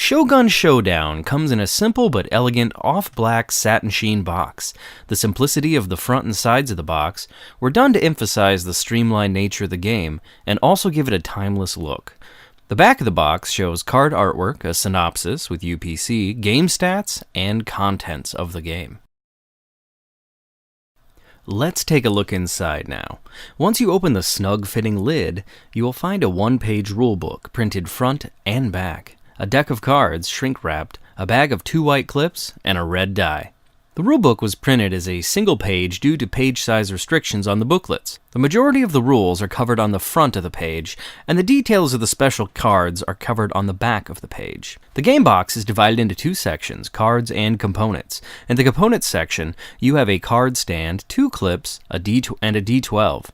Shogun Showdown comes in a simple but elegant off-black satin sheen box. The simplicity of the front and sides of the box were done to emphasize the streamlined nature of the game and also give it a timeless look. The back of the box shows card artwork, a synopsis with UPC, game stats, and contents of the game. Let's take a look inside now. Once you open the snug-fitting lid, you will find a one-page rulebook printed front and back, a deck of cards shrink-wrapped, a bag of 2 white clips, and a red die. The rulebook was printed as a single page due to page size restrictions on the booklets. The majority of the rules are covered on the front of the page, and the details of the special cards are covered on the back of the page. The game box is divided into 2 sections, cards and components. In the components section, you have a card stand, 2 clips, and a D12.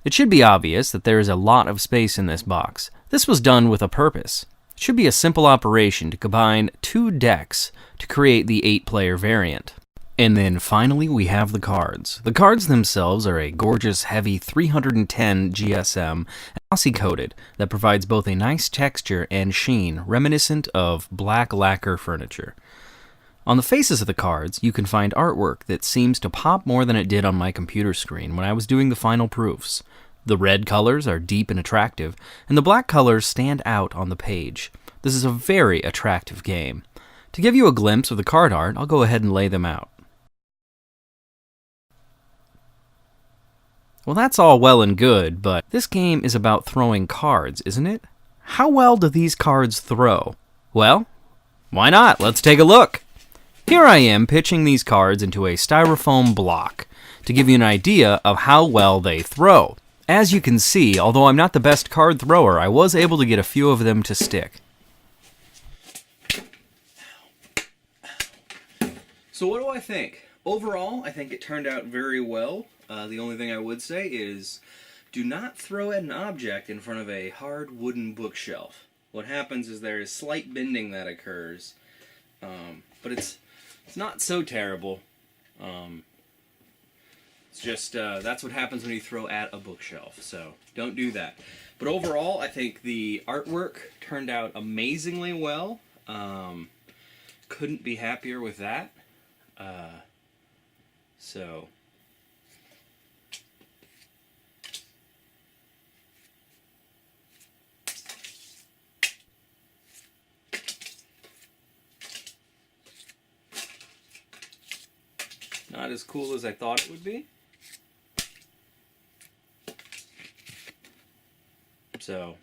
It should be obvious that there is a lot of space in this box. This was done with a purpose. It should be a simple operation to combine 2 decks to create the 8-player variant. And then finally we have the cards. The cards themselves are a gorgeous heavy 310 GSM glossy coated that provides both a nice texture and sheen reminiscent of black lacquer furniture. On the faces of the cards you can find artwork that seems to pop more than it did on my computer screen when I was doing the final proofs. The red colors are deep and attractive, and the black colors stand out on the page. This is a very attractive game. To give you a glimpse of the card art, I'll go ahead and lay them out. Well, that's all well and good, but this game is about throwing cards, isn't it? How well do these cards throw? Well, why not? Let's take a look. Here I am pitching these cards into a styrofoam block to give you an idea of how well they throw. As you can see, although I'm not the best card thrower, I was able to get a few of them to stick. So what do I think? Overall, I think it turned out very well. The only thing I would say is do not throw at an object in front of a hard wooden bookshelf. What happens is there is slight bending that occurs, but it's not so terrible. It's just that's what happens when you throw at a bookshelf, so don't do that. But overall, I think the artwork turned out amazingly well. Couldn't be happier with that. So not as cool as I thought it would be. So,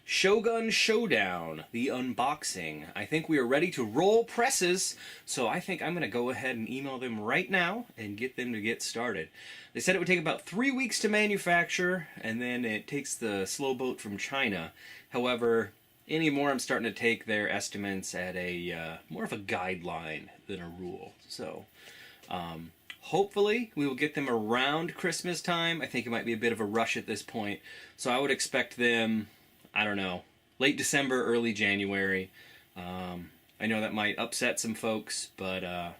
Shogun Showdown, the unboxing. I think we are ready to roll presses, so I think I'm going to go ahead and email them right now and get them to get started. They said it would take about 3 weeks to manufacture, and then it takes the slow boat from China. However, anymore I'm starting to take their estimates at a more of a guideline than a rule. So, hopefully we will get them around Christmas time. I think it might be a bit of a rush at this point, so I would expect them, I don't know, late December, early January. I know that might upset some folks, but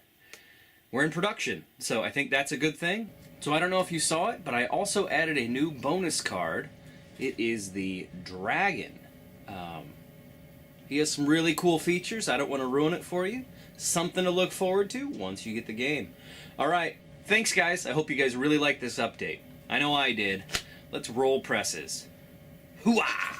we're in production, so I think that's a good thing. So I don't know if you saw it, but I also added a new bonus card. It is the Dragon. He has some really cool features. I don't want to ruin it for you. Something to look forward to once you get the game. Alright, thanks guys. I hope you guys really liked this update. I know I did. Let's roll presses. Hooah!